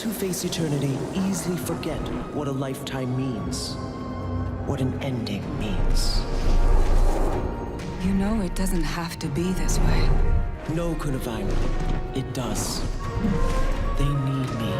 Those who face eternity easily forget what a lifetime means, what an ending means. You know it doesn't have to be this way. No, Kunavine, it does. They need me.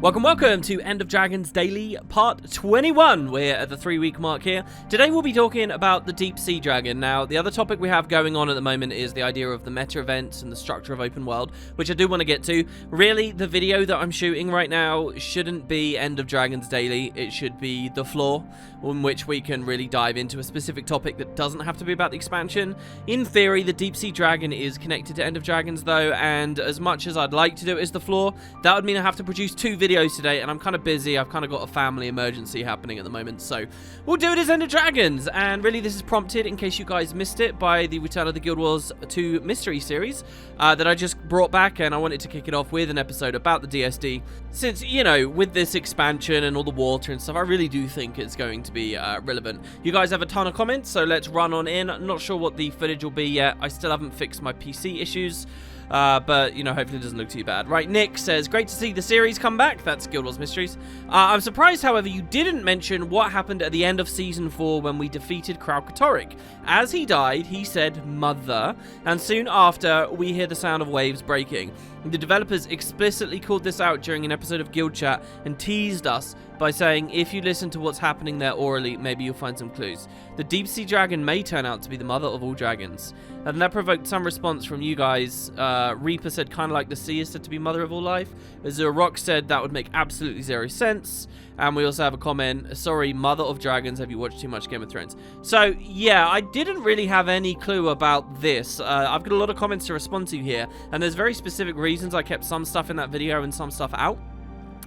Welcome to End of Dragons Daily, part 21. We're at the 3-week mark here. Today we'll be talking about the Deep Sea Dragon. Now, the other topic we have going on at the moment is the idea of the meta events and the structure of open world, which I do want to get to. Really, the video that I'm shooting right now shouldn't be End of Dragons Daily. It should be the floor, in which we can really dive into a specific topic that doesn't have to be about the expansion. In theory, the Deep Sea Dragon is connected to End of Dragons, though, and as much as I'd like to do it as the floor, that would mean I have to produce 2 videos today, and I'm kind of busy. I've kind of got a family emergency happening at the moment, so we'll do it as End of Dragons. And really, this is prompted, in case you guys missed it, by the Return of the Guild Wars 2 mystery series that I just brought back, and I wanted to kick it off with an episode about the DSD, since, you know, with this expansion and all the water and stuff, I really do think it's going to be relevant. You guys have a ton of comments, so let's run on in. I'm not sure what the footage will be yet. I still haven't fixed my PC issues. But, you know, hopefully it doesn't look too bad. Right, Nick says, great to see the series come back. That's Guild Wars Mysteries. I'm surprised, however, you didn't mention what happened at the end of Season 4 when we defeated Kralkatorrik. As he died, he said, "Mother," and soon after, we hear the sound of waves breaking. The developers explicitly called this out during an episode of Guild Chat and teased us by saying, if you listen to what's happening there orally, maybe you'll find some clues. The Deep Sea Dragon may turn out to be the mother of all dragons. And that provoked some response from you guys. Reaper said kind of like the sea is said to be mother of all life. Azure Rock said that would make absolutely zero sense. And we also have a comment, sorry, mother of dragons, have you watched too much Game of Thrones? So, yeah, I didn't really have any clue about this. I've got a lot of comments to respond to here. And there's very specific reasons I kept some stuff in that video and some stuff out.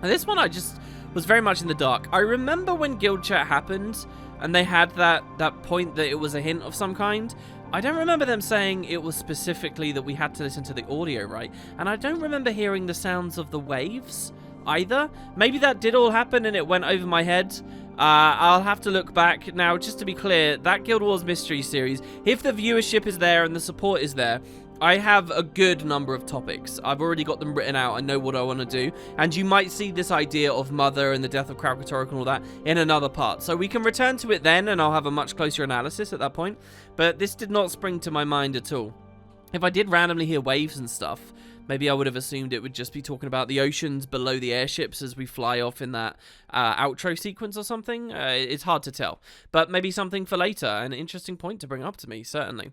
And this one I just was very much in the dark. I remember when Guild Chat happened and they had that point that it was a hint of some kind. I don't remember them saying it was specifically that we had to listen to the audio, right? And I don't remember hearing the sounds of the waves either. Maybe that did all happen and it went over my head. I'll have to look back. Now, just to be clear, that Guild Wars Mystery series, if the viewership is there and the support is there, I have a good number of topics. I've already got them written out. I know what I want to do. And you might see this idea of Mother and the death of Kralkatorrik and all that in another part. So we can return to it then, and I'll have a much closer analysis at that point. But this did not spring to my mind at all. If I did randomly hear waves and stuff, maybe I would have assumed it would just be talking about the oceans below the airships as we fly off in that outro sequence or something. It's hard to tell. But maybe something for later. An interesting point to bring up to me, certainly.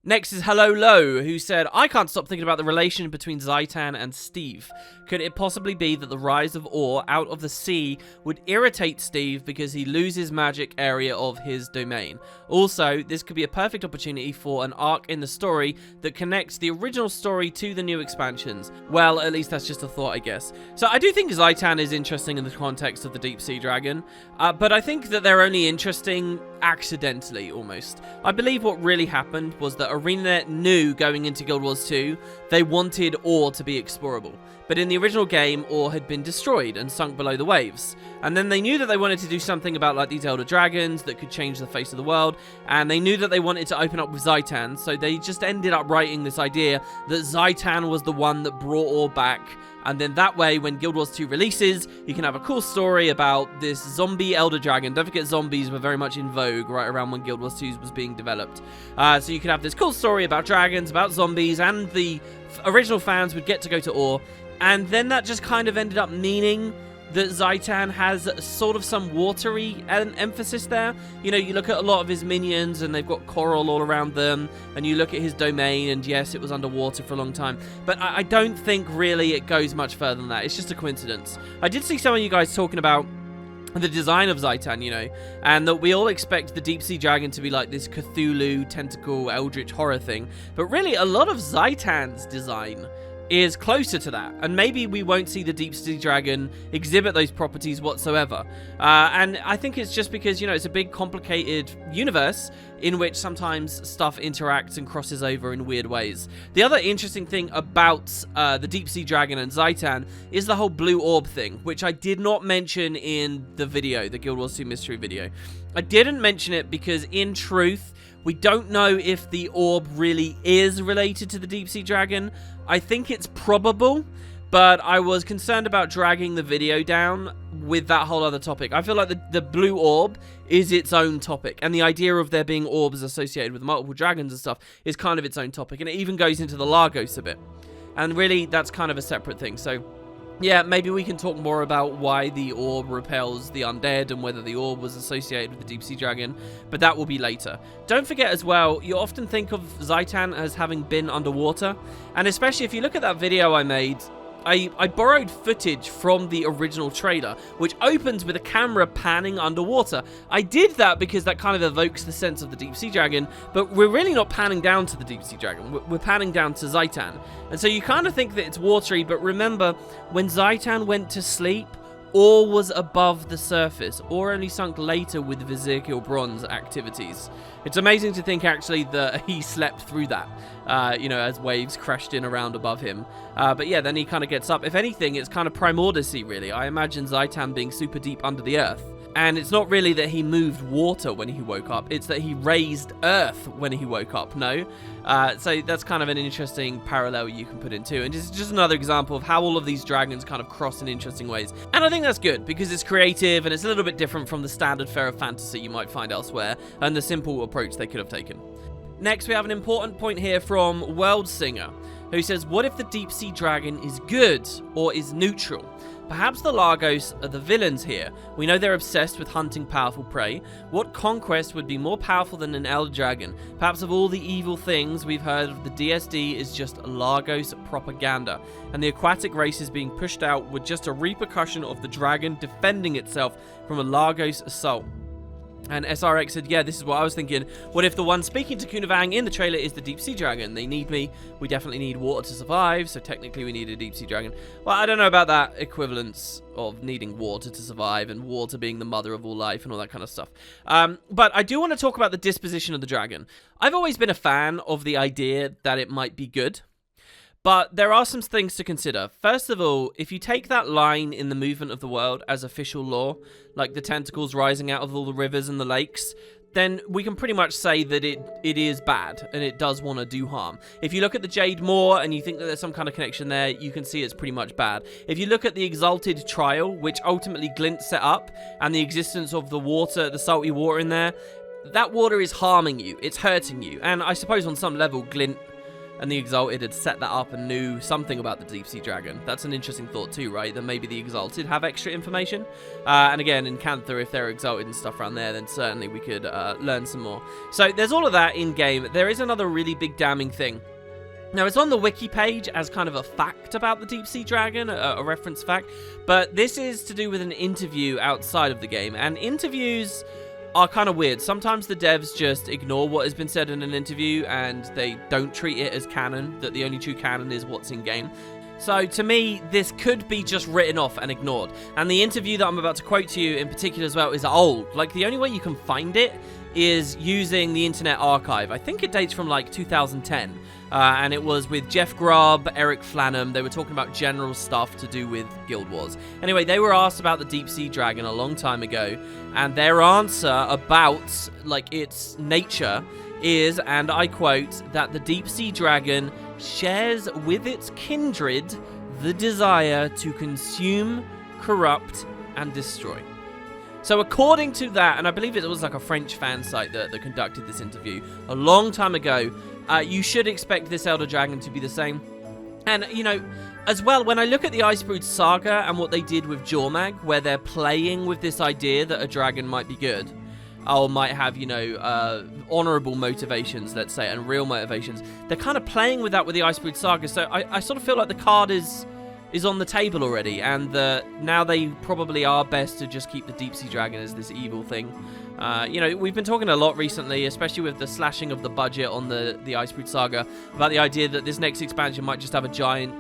Next is Hello Low, who said, I can't stop thinking about the relation between Zhaitan and Steve. Could it possibly be that the rise of ore out of the sea would irritate Steve because he loses magic area of his domain? Also, this could be a perfect opportunity for an arc in the story that connects the original story to the new expansions. Well, at least that's just a thought, I guess. So I do think Zhaitan is interesting in the context of the Deep Sea Dragon, but I think that they're only interesting accidentally, almost. I believe what really happened was that ArenaNet knew going into Guild Wars 2 they wanted ore to be explorable. But in the original game, ore had been destroyed and sunk below the waves. And then they knew that they wanted to do something about like these elder dragons that could change the face of the world. And they knew that they wanted to open up with Zhaitan. So they just ended up writing this idea that Zhaitan was the one that brought ore back. And then that way, when Guild Wars 2 releases, you can have a cool story about this zombie elder dragon. Don't forget, zombies were very much in vogue right around when Guild Wars 2 was being developed. So you could have this cool story about dragons, about zombies, and the original fans would get to go to ore. And then that just kind of ended up meaning that Zhaitan has sort of some watery emphasis there. You know, you look at a lot of his minions and they've got coral all around them, and you look at his domain and yes, it was underwater for a long time, but I don't think really it goes much further than that. It's just a coincidence. I did see some of you guys talking about the design of Zhaitan, you know, and that we all expect the Deep Sea Dragon to be like this Cthulhu, tentacle, eldritch horror thing, but really a lot of Zhaitan's design is closer to that, and maybe we won't see the Deep Sea Dragon exhibit those properties whatsoever. And I think it's just because, you know, it's a big complicated universe in which sometimes stuff interacts and crosses over in weird ways. The other interesting thing about the Deep Sea Dragon and Zhaitan is the whole blue orb thing, which I did not mention in the video, the Guild Wars 2 mystery video. I didn't mention it because, in truth, we don't know if the orb really is related to the Deep Sea Dragon. I think it's probable, but I was concerned about dragging the video down with that whole other topic. I feel like the blue orb is its own topic, and the idea of there being orbs associated with multiple dragons and stuff is kind of its own topic, and it even goes into the Lagos a bit. And really, that's kind of a separate thing. So, yeah, maybe we can talk more about why the orb repels the undead and whether the orb was associated with the deep sea dragon, but that will be later. Don't forget as well, you often think of Zhaitan as having been underwater, and especially if you look at that video I made, I borrowed footage from the original trailer, which opens with a camera panning underwater. I did that because that kind of evokes the sense of the deep sea dragon, but we're really not panning down to the deep sea dragon. We're panning down to Zhaitan. And so you kind of think that it's watery, but remember, when Zhaitan went to sleep, ore was above the surface, or only sunk later with Vizirkil bronze activities. It's amazing to think actually that he slept through that, as waves crashed in around above him. But yeah, then he kind of gets up. If anything, it's kind of Primordicy, really. I imagine Zhaitan being super deep under the earth. And it's not really that he moved water when he woke up, it's that he raised earth when he woke up, no? So that's kind of an interesting parallel you can put in too. And it's just another example of how all of these dragons kind of cross in interesting ways. And I think that's good, because it's creative and it's a little bit different from the standard fare of fantasy you might find elsewhere, and the simple approach they could have taken. Next, we have an important point here from World Singer, who says, what if the deep sea dragon is good or is neutral? Perhaps the Lagos are the villains here. We know they're obsessed with hunting powerful prey. What conquest would be more powerful than an elder dragon? Perhaps of all the evil things we've heard of, the DSD is just Lagos propaganda, and the aquatic races being pushed out were just a repercussion of the dragon defending itself from a Lagos assault. And SRX said, yeah, this is what I was thinking. What if the one speaking to Kunavang in the trailer is the deep sea dragon? They need me. We definitely need water to survive, so technically we need a deep sea dragon. Well, I don't know about that equivalence of needing water to survive and water being the mother of all life and all that kind of stuff. But I do want to talk about the disposition of the dragon. I've always been a fan of the idea that it might be good. But there are some things to consider. First of all, if you take that line in the movement of the world as official law, like the tentacles rising out of all the rivers and the lakes, then we can pretty much say that it is bad and it does want to do harm. If you look at the Jade Moor and you think that there's some kind of connection there, you can see it's pretty much bad. If you look at the Exalted Trial, which ultimately Glint set up, and the existence of the water, the salty water in there, that water is harming you. It's hurting you. And I suppose on some level, Glint and the Exalted had set that up and knew something about the deep sea dragon. That's an interesting thought too, right? That maybe the Exalted have extra information. And again, in Cantha, if they're Exalted and stuff around there, then certainly we could learn some more. So there's all of that in game. There is another really big damning thing. Now, it's on the wiki page as kind of a fact about the deep sea dragon, a reference fact, but this is to do with an interview outside of the game, and interviews are kind of weird. Sometimes the devs just ignore what has been said in an interview and they don't treat it as canon, that the only true canon is what's in game. So to me, this could be just written off and ignored. And the interview that I'm about to quote to you in particular as well is old. Like, the only way you can find it is using the Internet Archive. I think it dates from like 2010. And it was with Jeff Grubb, Eric Flanham. They were talking about general stuff to do with Guild Wars. Anyway, they were asked about the Deep Sea Dragon a long time ago, and their answer about, like, its nature is, and I quote, that the Deep Sea Dragon shares with its kindred the desire to consume, corrupt, and destroy. So according to that, and I believe it was like a French fan site that conducted this interview a long time ago, you should expect this Elder Dragon to be the same. And, you know, as well, when I look at the Icebrood Saga and what they did with Jormag, where they're playing with this idea that a dragon might be good, or might have, you know, honorable motivations, let's say, and real motivations, they're kind of playing with that with the Icebrood Saga. So I sort of feel like the card is on the table already, and now they probably are best to just keep the Deep Sea Dragon as this evil thing. You know, we've been talking a lot recently, especially with the slashing of the budget on the Icebrood Saga, about the idea that this next expansion might just have a giant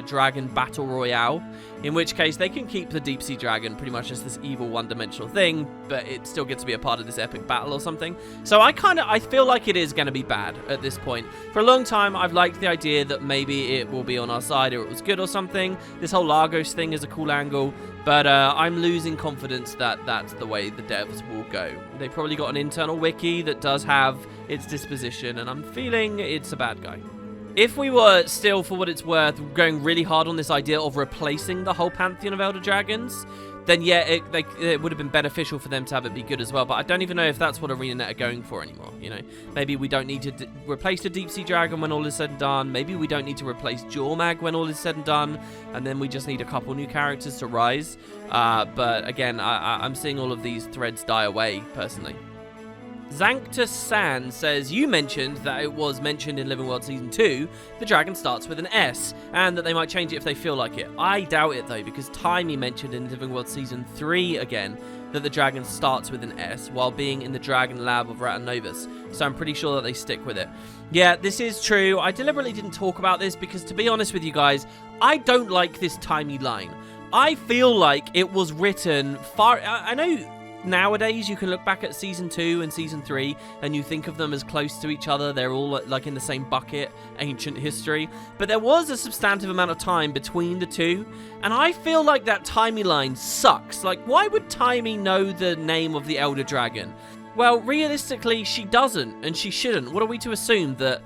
dragon battle royale, in which case they can keep the Deep Sea Dragon pretty much as this evil one-dimensional thing, but it still gets to be a part of this epic battle or something. So I feel like it is going to be bad at this point. For a long time, I've liked the idea that maybe it will be on our side or it was good or something. This whole Lagos thing is a cool angle, but I'm losing confidence that that's the way the devs will go. They've probably got an internal wiki that does have its disposition, and I'm feeling it's a bad guy. If we were still, for what it's worth, going really hard on this idea of replacing the whole pantheon of Elder Dragons, then yeah, it would have been beneficial for them to have it be good as well. But I don't even know if that's what ArenaNet are going for anymore, you know. Maybe we don't need to replace the Deep Sea Dragon when all is said and done. Maybe we don't need to replace Jormag when all is said and done. And then we just need a couple new characters to rise. But again, I'm seeing all of these threads die away, personally. Zanctus San says, you mentioned that it was mentioned in Living World Season 2, the dragon starts with an S, and that they might change it if they feel like it. I doubt it, though, because Timey mentioned in Living World Season 3 again that the dragon starts with an S while being in the Dragon Lab of Ratanovus, so I'm pretty sure that they stick with it. Yeah, this is true. I deliberately didn't talk about this because, to be honest with you guys, I don't like this Timey line. I feel like it was written far... I know... Nowadays, you can look back at Season 2 and Season 3, and you think of them as close to each other. They're all, like, in the same bucket, ancient history. But there was a substantive amount of time between the two, and I feel like that Timey line sucks. Like, why would Timey know the name of the Elder Dragon? Well, realistically, she doesn't, and she shouldn't. What are we to assume? That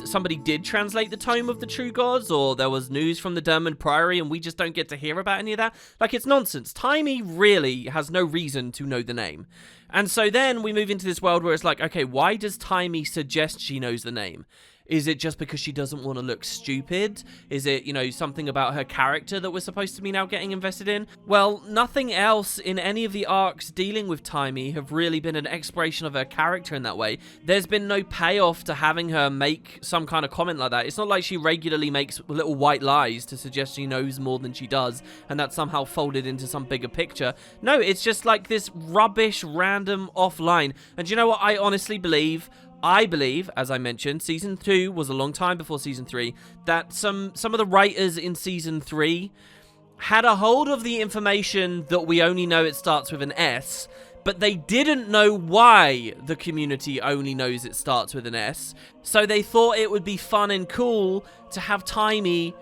somebody did translate the Tome of the True Gods, or there was news from the Dermond Priory and we just don't get to hear about any of that? Like, it's nonsense. Timey really has no reason to know the name. And so then we move into this world where it's like, okay, why does Timey suggest she knows the name? Is it just because she doesn't want to look stupid? Is it, you know, something about her character that we're supposed to be now getting invested in? Well, nothing else in any of the arcs dealing with Timey have really been an exploration of her character in that way. There's been no payoff to having her make some kind of comment like that. It's not like she regularly makes little white lies to suggest she knows more than she does, and that's somehow folded into some bigger picture. No, it's just like this rubbish, random, offline. And do you know what I honestly believe? I believe, as I mentioned, Season 2 was a long time before Season 3, that some of the writers in Season 3 had a hold of the information that we only know it starts with an S, but they didn't know why the community only knows it starts with an S, so they thought it would be fun and cool to have Timey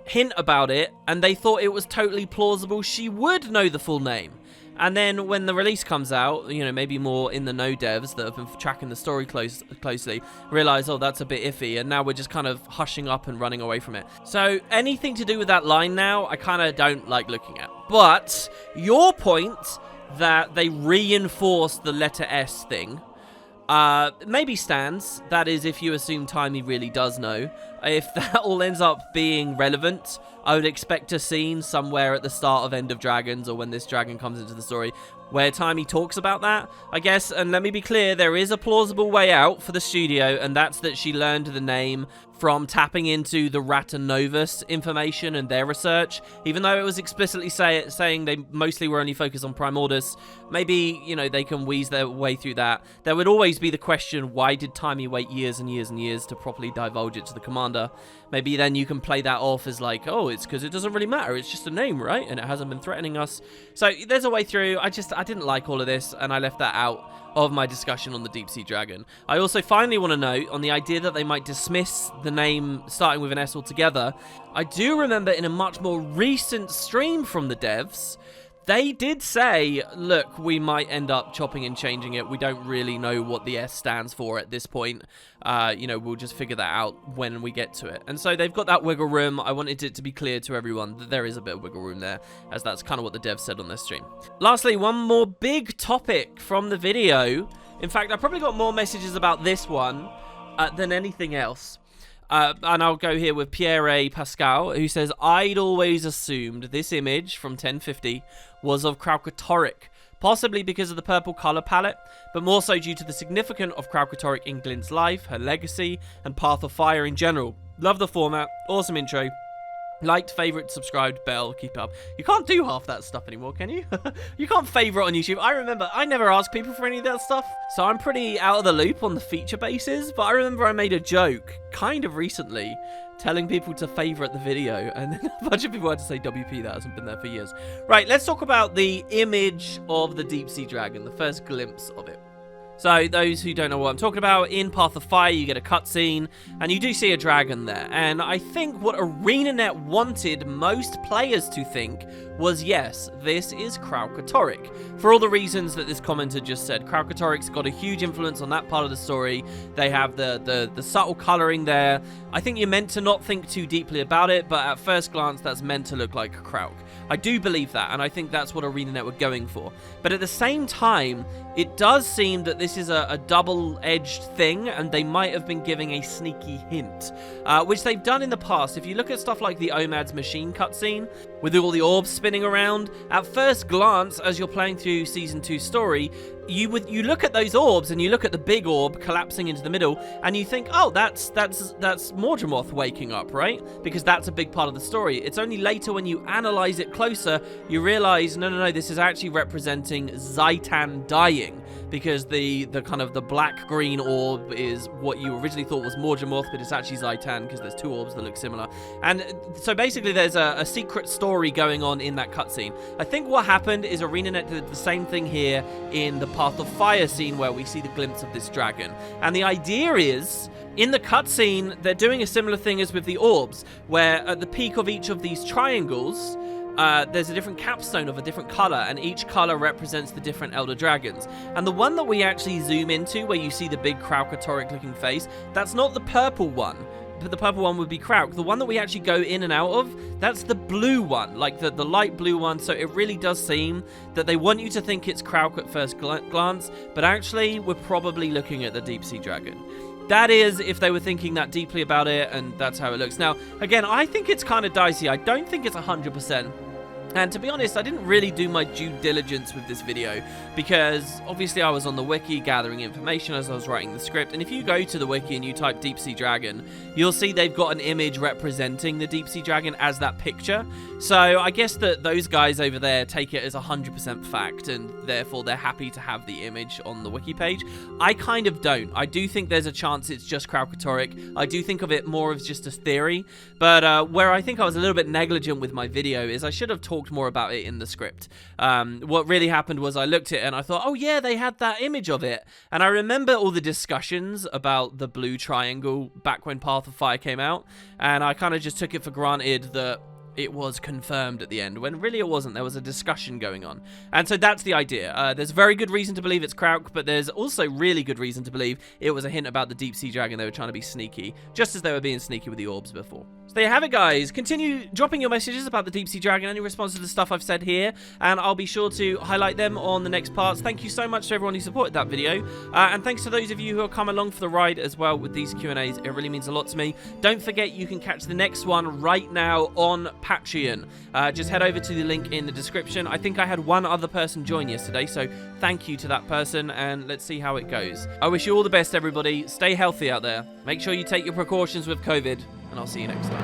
hint about it, and they thought it was totally plausible she would know the full name. And then when the release comes out, you know, maybe more in the know devs that have been tracking the story closely, realize, oh, that's a bit iffy, and now we're just kind of hushing up and running away from it. So anything to do with that line now, I kind of don't like looking at. But your point that they reinforced the letter S thing maybe stands. That is, if you assume Timey really does know. If that all ends up being relevant, I would expect a scene somewhere at the start of End of Dragons, or when this dragon comes into the story, where Timey talks about that, I guess. And let me be clear, there is a plausible way out for the studio, and that's that she learned the name from tapping into the Ratanovus information and their research. Even though it was explicitly saying they mostly were only focused on Primordus, maybe, you know, they can wheeze their way through that. There would always be the question, why did Timey wait years and years and years to properly divulge it to the commander? Maybe then you can play that off as like, oh, it's because it doesn't really matter, it's just a name, right? And it hasn't been threatening us. So there's a way through. I didn't like all of this, and I left that out of my discussion on the Deep Sea Dragon. I also finally want to note on the idea that they might dismiss the name starting with an S altogether. I do remember in a much more recent stream from the devs, they did say, look, we might end up chopping and changing it. We don't really know what the S stands for at this point. You know, we'll just figure that out when we get to it. And so they've got that wiggle room. I wanted it to be clear to everyone that there is a bit of wiggle room there, as that's kind of what the devs said on their stream. Lastly, one more big topic from the video. In fact, I probably got more messages about this one than anything else. And I'll go here with Pierre A. Pascal, who says, I'd always assumed this image from 1050 was of Kralkatorrik, possibly because of the purple color palette, but more so due to the significance of Kralkatorrik in Glint's life, her legacy, and Path of Fire in general. Love the format, awesome intro. Liked, favorite, subscribed, bell, keep up. You can't do half that stuff anymore, can you? You can't favorite on YouTube. I remember, I never asked people for any of that stuff, so I'm pretty out of the loop on the feature bases, but I remember I made a joke, kind of recently, telling people to favorite the video, and then a bunch of people had to say WP, that hasn't been there for years. Right, let's talk about the image of the Deep Sea Dragon, the first glimpse of it. So, those who don't know what I'm talking about, in Path of Fire, you get a cutscene, and you do see a dragon there. And I think what ArenaNet wanted most players to think was, yes, this is Kralkatorrik. For all the reasons that this commenter just said, Kralkatorrik's got a huge influence on that part of the story. They have the subtle colouring there. I think you're meant to not think too deeply about it, but at first glance, that's meant to look like Krauk. I do believe that, and I think that's what ArenaNet were going for. But at the same time, it does seem that this is a double-edged thing, and they might have been giving a sneaky hint, which they've done in the past. If you look at stuff like the OMAD's machine cutscene, with all the orbs spinning around, at first glance, as you're playing through Season 2 story, you look at those orbs and you look at the big orb collapsing into the middle and you think, oh, that's Mordramoth waking up, right? Because that's a big part of the story. It's only later when you analyze it closer, you realize, no, this is actually representing Zhaitan dying, because the kind of the black-green orb is what you originally thought was Mordramoth, but it's actually Zhaitan because there's two orbs that look similar. And so basically there's a secret story going on in that cutscene. I think what happened is ArenaNet did the same thing here in the Path of Fire scene where we see the glimpse of this dragon. And the idea is, in the cutscene, they're doing a similar thing as with the orbs, where at the peak of each of these triangles, there's a different capstone of a different color, and each color represents the different Elder Dragons. And the one that we actually zoom into, where you see the big Kraukatoric looking face, that's not the purple one. But the purple one would be Krauk. The one that we actually go in and out of, that's the blue one, like the light blue one. So it really does seem that they want you to think it's Krauk at first glance, but actually we're probably looking at the Deep Sea Dragon. That is, if they were thinking that deeply about it, and that's how it looks. Now, again, I think it's kind of dicey. I don't think it's 100%. And to be honest, I didn't really do my due diligence with this video, because obviously I was on the wiki gathering information as I was writing the script, and if you go to the wiki and you type Deep Sea Dragon, you'll see they've got an image representing the Deep Sea Dragon as that picture. So I guess that those guys over there take it as 100% fact, and therefore they're happy to have the image on the wiki page. I kind of don't. I do think there's a chance it's just Kraukatoric. I do think of it more as just a theory, but where I think I was a little bit negligent with my video is I should have talked more about it in the script. What really happened was I looked at it and I thought, oh yeah, they had that image of it. And I remember all the discussions about the blue triangle back when Path of Fire came out, and I kind of just took it for granted that it was confirmed at the end, when really it wasn't. There was a discussion going on. And so that's the idea. There's very good reason to believe it's Krauk, but there's also really good reason to believe it was a hint about the Deep Sea Dragon. They were trying to be sneaky, just as they were being sneaky with the orbs before. So there you have it, guys. Continue dropping your messages about the Deep Sea Dragon, any response to the stuff I've said here, and I'll be sure to highlight them on the next parts. Thank you so much to everyone who supported that video, and thanks to those of you who have come along for the ride as well with these Q&As. It really means a lot to me. Don't forget, you can catch the next one right now on Patreon. Just head over to the link in the description. I think I had one other person join yesterday, so thank you to that person, and let's see how it goes. I wish you all the best, everybody. Stay healthy out there. Make sure you take your precautions with COVID, and I'll see you next time.